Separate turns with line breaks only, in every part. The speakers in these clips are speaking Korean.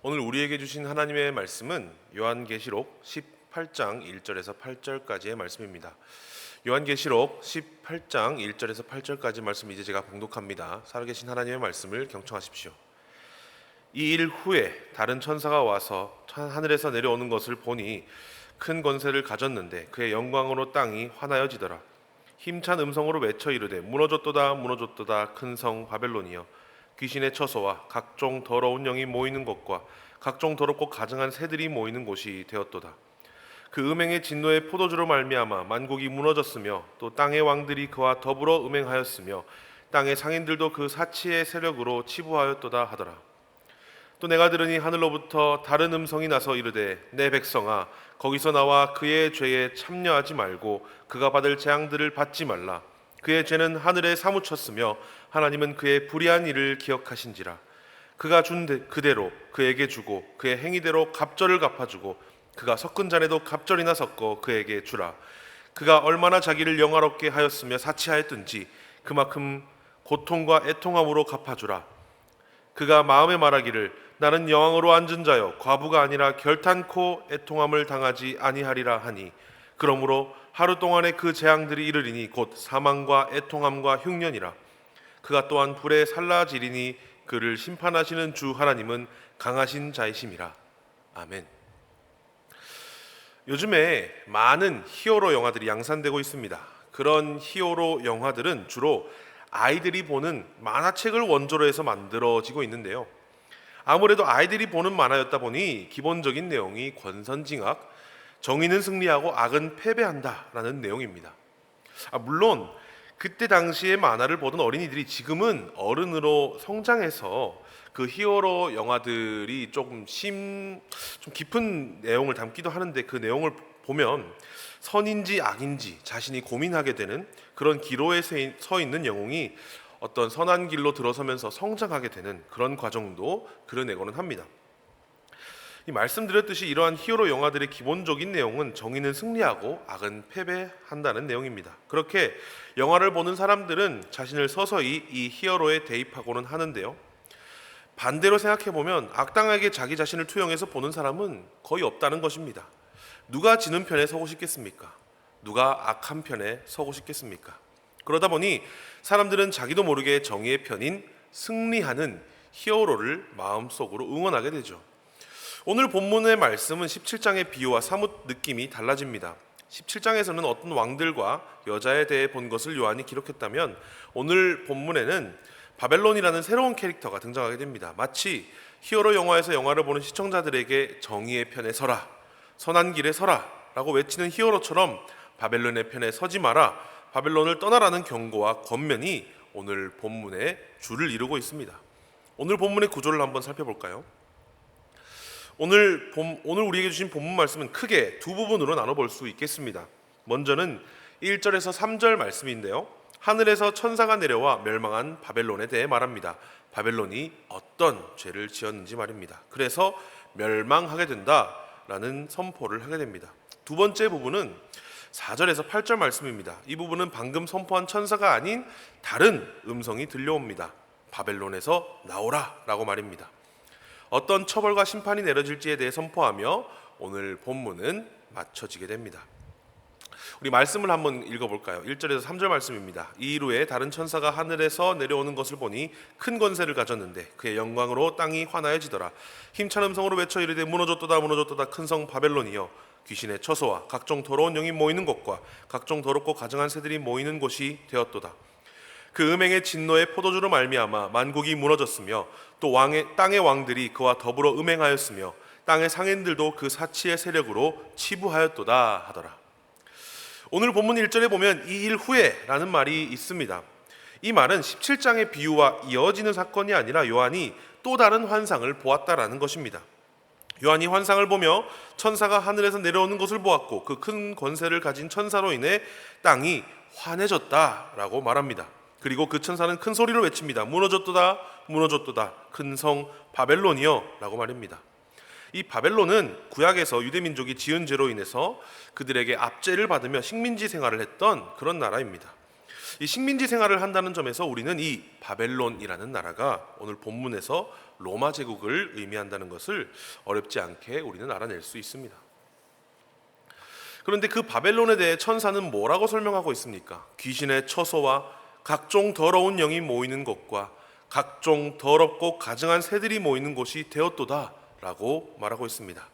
오늘 우리에게 주신 하나님의 말씀은 요한계시록 18장 1절에서 8절까지의 말씀입니다. 요한계시록 18장 1절에서 8절까지 말씀 이제 제가 봉독합니다. 살아계신 하나님의 말씀을 경청하십시오. 이 일 후에 다른 천사가 와서 하늘에서 내려오는 것을 보니 큰 권세를 가졌는데 그의 영광으로 땅이 환하여지더라. 힘찬 음성으로 외쳐 이르되 무너졌도다 무너졌도다 큰 성 바벨론이여, 귀신의 처소와 각종 더러운 영이 모이는 곳과 각종 더럽고 가증한 새들이 모이는 곳이 되었도다. 그 음행의 진노의 포도주로 말미암아 만국이 무너졌으며 또 땅의 왕들이 그와 더불어 음행하였으며 땅의 상인들도 그 사치의 세력으로 치부하였도다 하더라. 또 내가 들으니 하늘로부터 다른 음성이 나서 이르되 내 백성아 거기서 나와 그의 죄에 참여하지 말고 그가 받을 재앙들을 받지 말라. 그의 죄는 하늘에 사무쳤으며 하나님은 그의 불의한 일을 기억하신지라. 그가 준 그대로 그에게 주고 그의 행위대로 갑절을 갚아주고 그가 섞은 잔에도 갑절이나 섞어 그에게 주라. 그가 얼마나 자기를 영화롭게 하였으며 사치하였든지 그만큼 고통과 애통함으로 갚아주라. 그가 마음에 말하기를 나는 여왕으로 앉은 자여 과부가 아니라 결탄코 애통함을 당하지 아니하리라 하니, 그러므로 하루 동안에 그 재앙들이 이르리니 곧 사망과 애통함과 흉년이라. 그가 또한 불에 살라지리니 그를 심판하시는 주 하나님은 강하신 자이심이라. 아멘. 요즘에 많은 히어로 영화들이 양산되고 있습니다. 그런 히어로 영화들은 주로 아이들이 보는 만화책을 원조로 해서 만들어지고 있는데요. 아무래도 아이들이 보는 만화였다 보니 기본적인 내용이 권선징악, 정의는 승리하고 악은 패배한다라는 내용입니다. 물론 그때 당시에 만화를 보던 어린이들이 지금은 어른으로 성장해서 그 히어로 영화들이 좀 깊은 내용을 담기도 하는데, 그 내용을 보면 선인지 악인지 자신이 고민하게 되는 그런 기로에 서 있는 영웅이 어떤 선한 길로 들어서면서 성장하게 되는 그런 과정도 그려내고는 합니다. 이 말씀드렸듯이 이러한 히어로 영화들의 기본적인 내용은 정의는 승리하고 악은 패배한다는 내용입니다. 그렇게 영화를 보는 사람들은 자신을 서서히 이 히어로에 대입하고는 하는데요. 반대로 생각해보면 악당에게 자기 자신을 투영해서 보는 사람은 거의 없다는 것입니다. 누가 지는 편에 서고 싶겠습니까? 누가 악한 편에 서고 싶겠습니까? 그러다 보니 사람들은 자기도 모르게 정의의 편인 승리하는 히어로를 마음속으로 응원하게 되죠. 오늘 본문의 말씀은 17장의 비유와 사뭇 느낌이 달라집니다. 17장에서는 어떤 왕들과 여자에 대해 본 것을 요한이 기록했다면, 오늘 본문에는 바벨론이라는 새로운 캐릭터가 등장하게 됩니다. 마치 히어로 영화에서 영화를 보는 시청자들에게 정의의 편에 서라, 선한 길에 서라 라고 외치는 히어로처럼 바벨론의 편에 서지 마라, 바벨론을 떠나라는 경고와 권면이 오늘 본문의 줄을 이루고 있습니다. 오늘 본문의 구조를 한번 살펴볼까요? 오늘 우리에게 주신 본문 말씀은 크게 두 부분으로 나눠볼 수 있겠습니다. 먼저는 1절에서 3절 말씀인데요, 하늘에서 천사가 내려와 멸망한 바벨론에 대해 말합니다. 바벨론이 어떤 죄를 지었는지 말입니다. 그래서 멸망하게 된다라는 선포를 하게 됩니다. 두 번째 부분은 4절에서 8절 말씀입니다. 이 부분은 방금 선포한 천사가 아닌 다른 음성이 들려옵니다. 바벨론에서 나오라 라고 말입니다. 어떤 처벌과 심판이 내려질지에 대해 선포하며 오늘 본문은 마쳐지게 됩니다. 우리 말씀을 한번 읽어볼까요? 1절에서 3절 말씀입니다. 이 이후에 다른 천사가 하늘에서 내려오는 것을 보니 큰 권세를 가졌는데 그의 영광으로 땅이 환하여지더라. 힘찬 음성으로 외쳐 이르되 무너졌도다 무너졌도다 큰 성 바벨론이여, 귀신의 처소와 각종 더러운 영이 모이는 곳과 각종 더럽고 가증한 새들이 모이는 곳이 되었도다. 그 음행의 진노의 포도주로 말미암아 만국이 무너졌으며 또 땅의 왕들이 그와 더불어 음행하였으며 땅의 상인들도 그 사치의 세력으로 치부하였도다 하더라. 오늘 본문 1절에 보면 이 일 후에 라는 말이 있습니다. 이 말은 17장의 비유와 이어지는 사건이 아니라 요한이 또 다른 환상을 보았다라는 것입니다. 요한이 환상을 보며 천사가 하늘에서 내려오는 것을 보았고 그 큰 권세를 가진 천사로 인해 땅이 환해졌다라고 말합니다. 그리고 그 천사는 큰 소리로 외칩니다. 무너졌도다 무너졌도다 큰 성 바벨론이여 라고 말입니다. 이 바벨론은 구약에서 유대민족이 지은 죄로 인해서 그들에게 압제를 받으며 식민지 생활을 했던 그런 나라입니다. 이 식민지 생활을 한다는 점에서 우리는 이 바벨론이라는 나라가 오늘 본문에서 로마 제국을 의미한다는 것을 어렵지 않게 우리는 알아낼 수 있습니다. 그런데 그 바벨론에 대해 천사는 뭐라고 설명하고 있습니까? 귀신의 처소와 각종 더러운 영이 모이는 곳과 각종 더럽고 가증한 새들이 모이는 곳이 되었도다 라고 말하고 있습니다.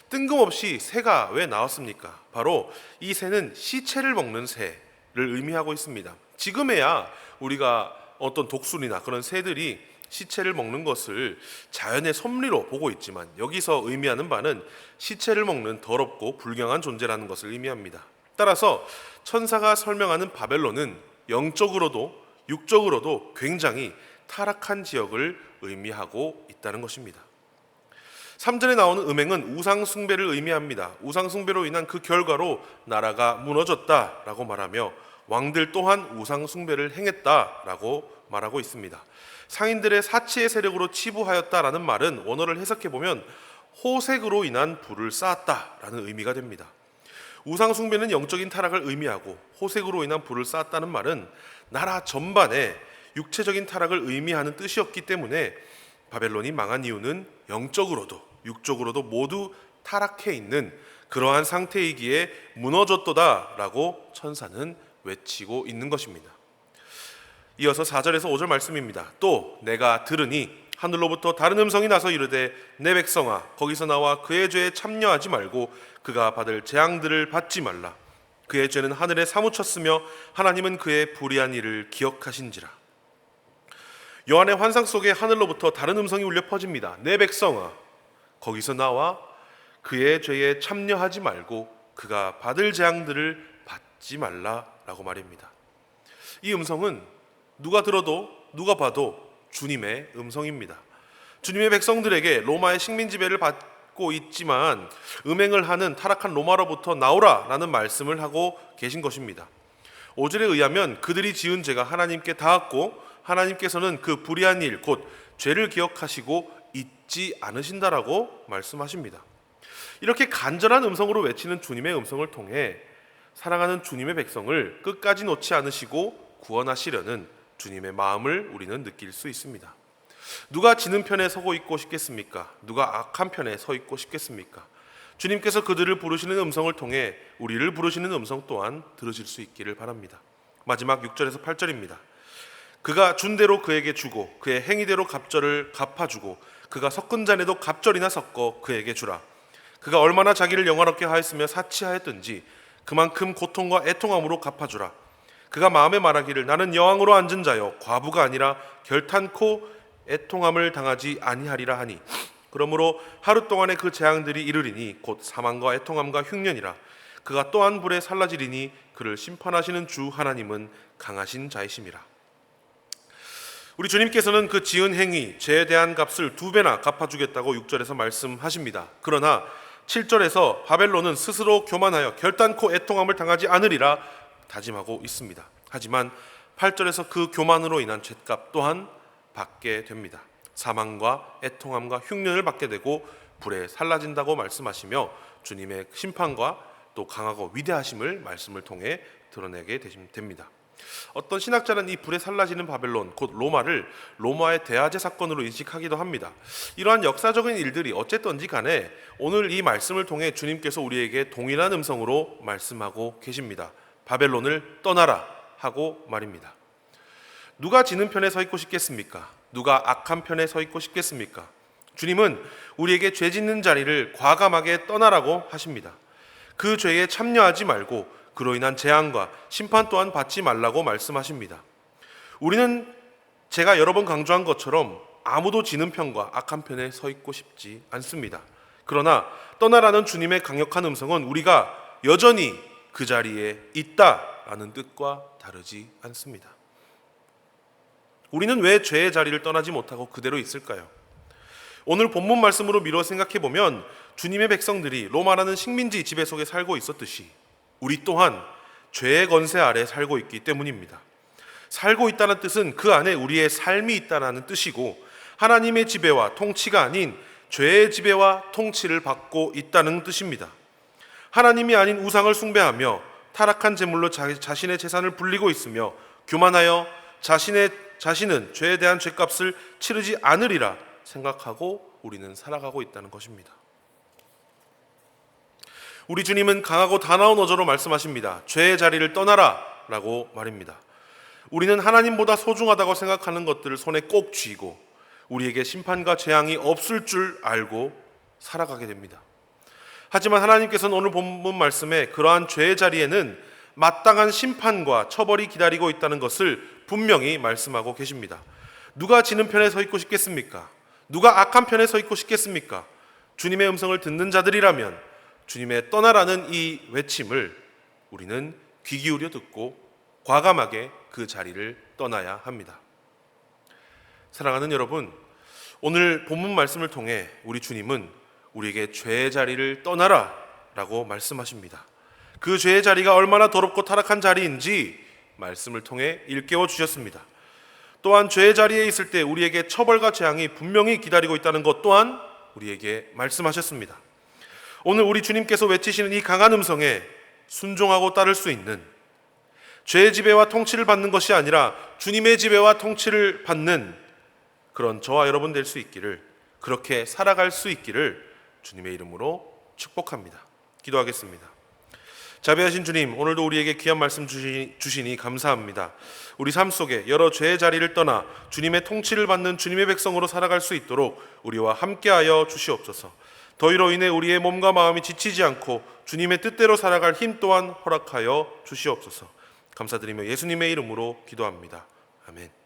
뜬금없이 새가 왜 나왔습니까? 바로 이 새는 시체를 먹는 새를 의미하고 있습니다. 지금에야 우리가 어떤 독수리나 그런 새들이 시체를 먹는 것을 자연의 섭리로 보고 있지만, 여기서 의미하는 바는 시체를 먹는 더럽고 불경한 존재라는 것을 의미합니다. 따라서 천사가 설명하는 바벨론은 영적으로도 육적으로도 굉장히 타락한 지역을 의미하고 있다는 것입니다. 3절에 나오는 음행은 우상 숭배를 의미합니다. 우상 숭배로 인한 그 결과로 나라가 무너졌다라고 말하며 왕들 또한 우상 숭배를 행했다라고 말하고 있습니다. 상인들의 사치의 세력으로 치부하였다라는 말은 원어를 해석해 보면 호색으로 인한 불을 쌓았다라는 의미가 됩니다. 우상 숭배는 영적인 타락을 의미하고 호색으로 인한 불을 쌓았다는 말은 나라 전반에 육체적인 타락을 의미하는 뜻이었기 때문에 바벨론이 망한 이유는 영적으로도 육적으로도 모두 타락해 있는 그러한 상태이기에 무너졌도다라고 천사는 외치고 있는 것입니다. 이어서 4절에서 5절 말씀입니다. 또 내가 들으니 하늘로부터 다른 음성이 나서 이르되 내 백성아 거기서 나와 그의 죄에 참여하지 말고 그가 받을 재앙들을 받지 말라. 그의 죄는 하늘에 사무쳤으며 하나님은 그의 불의한 일을 기억하신지라. 요한의 환상 속에 하늘로부터 다른 음성이 울려 퍼집니다. 내 백성아 거기서 나와 그의 죄에 참여하지 말고 그가 받을 재앙들을 받지 말라라고 말입니다. 이 음성은 누가 들어도 누가 봐도 주님의 음성입니다. 주님의 백성들에게 로마의 식민 지배를 받고 있지만 음행을 하는 타락한 로마로부터 나오라라는 말씀을 하고 계신 것입니다. 5절에 의하면 그들이 지은 죄가 하나님께 닿았고 하나님께서는 그 불의한 일 곧 죄를 기억하시고 잊지 않으신다라고 말씀하십니다. 이렇게 간절한 음성으로 외치는 주님의 음성을 통해 사랑하는 주님의 백성을 끝까지 놓지 않으시고 구원하시려는 주님의 마음을 우리는 느낄 수 있습니다. 누가 지는 편에 서고 있고 싶겠습니까? 누가 악한 편에 서 있고 싶겠습니까? 주님께서 그들을 부르시는 음성을 통해 우리를 부르시는 음성 또한 들으실 수 있기를 바랍니다. 마지막 6절에서 8절입니다. 그가 준 대로 그에게 주고 그의 행위대로 갑절을 갚아주고 그가 섞은 잔에도 갑절이나 섞어 그에게 주라. 그가 얼마나 자기를 영화롭게 하였으며 사치하였든지 그만큼 고통과 애통함으로 갚아주라. 그가 마음에 말하기를 나는 여왕으로 앉은 자여 과부가 아니라 결탄코 애통함을 당하지 아니하리라 하니 그러므로 하루 동안에 그 재앙들이 이르리니 곧 사망과 애통함과 흉년이라. 그가 또한 불에 살라지리니 그를 심판하시는 주 하나님은 강하신 자이심이라. 우리 주님께서는 그 지은 행위, 죄에 대한 값을 2배나 갚아주겠다고 6절에서 말씀하십니다. 그러나 7절에서 바벨론은 스스로 교만하여 결단코 애통함을 당하지 않으리라 다짐하고 있습니다. 하지만 8절에서 그 교만으로 인한 죗값 또한 받게 됩니다. 사망과 애통함과 흉년을 받게 되고 불에 살라진다고 말씀하시며 주님의 심판과 또 강하고 위대하심을 말씀을 통해 드러내게 됩니다. 어떤 신학자는 이 불에 살라지는 바벨론 곧 로마를 로마의 대화제 사건으로 인식하기도 합니다. 이러한 역사적인 일들이 어쨌든지 간에 오늘 이 말씀을 통해 주님께서 우리에게 동일한 음성으로 말씀하고 계십니다. 바벨론을 떠나라 하고 말입니다. 누가 지는 편에 서 있고 싶겠습니까? 누가 악한 편에 서 있고 싶겠습니까? 주님은 우리에게 죄 짓는 자리를 과감하게 떠나라고 하십니다. 그 죄에 참여하지 말고 그로 인한 재앙과 심판 또한 받지 말라고 말씀하십니다. 우리는 제가 여러 번 강조한 것처럼 아무도 지는 편과 악한 편에 서 있고 싶지 않습니다. 그러나 떠나라는 주님의 강력한 음성은 우리가 여전히 그 자리에 있다라는 뜻과 다르지 않습니다. 우리는 왜 죄의 자리를 떠나지 못하고 그대로 있을까요? 오늘 본문 말씀으로 미뤄 생각해 보면 주님의 백성들이 로마라는 식민지 지배 속에 살고 있었듯이 우리 또한 죄의 권세 아래 살고 있기 때문입니다. 살고 있다는 뜻은 그 안에 우리의 삶이 있다는 뜻이고 하나님의 지배와 통치가 아닌 죄의 지배와 통치를 받고 있다는 뜻입니다. 하나님이 아닌 우상을 숭배하며 타락한 제물로 자신의 재산을 불리고 있으며 교만하여 자신은 죄에 대한 죄값을 치르지 않으리라 생각하고 우리는 살아가고 있다는 것입니다. 우리 주님은 강하고 다나온 어조로 말씀하십니다. 죄의 자리를 떠나라 라고 말입니다. 우리는 하나님보다 소중하다고 생각하는 것들을 손에 꼭 쥐고 우리에게 심판과 재앙이 없을 줄 알고 살아가게 됩니다. 하지만 하나님께서는 오늘 본문 말씀에 그러한 죄의 자리에는 마땅한 심판과 처벌이 기다리고 있다는 것을 분명히 말씀하고 계십니다. 누가 지는 편에 서 있고 싶겠습니까? 누가 악한 편에 서 있고 싶겠습니까? 주님의 음성을 듣는 자들이라면 주님의 떠나라는 이 외침을 우리는 귀 기울여 듣고 과감하게 그 자리를 떠나야 합니다. 사랑하는 여러분, 오늘 본문 말씀을 통해 우리 주님은 우리에게 죄의 자리를 떠나라 라고 말씀하십니다. 그 죄의 자리가 얼마나 더럽고 타락한 자리인지 말씀을 통해 일깨워 주셨습니다. 또한 죄의 자리에 있을 때 우리에게 처벌과 재앙이 분명히 기다리고 있다는 것 또한 우리에게 말씀하셨습니다. 오늘 우리 주님께서 외치시는 이 강한 음성에 순종하고 따를 수 있는, 죄의 지배와 통치를 받는 것이 아니라 주님의 지배와 통치를 받는 그런 저와 여러분 될 수 있기를, 그렇게 살아갈 수 있기를 주님의 이름으로 축복합니다. 기도하겠습니다. 자비하신 주님, 오늘도 우리에게 귀한 말씀 주시니 감사합니다. 우리 삶 속에 여러 죄의 자리를 떠나 주님의 통치를 받는 주님의 백성으로 살아갈 수 있도록 우리와 함께하여 주시옵소서. 더위로 인해 우리의 몸과 마음이 지치지 않고 주님의 뜻대로 살아갈 힘 또한 허락하여 주시옵소서. 감사드리며 예수님의 이름으로 기도합니다. 아멘.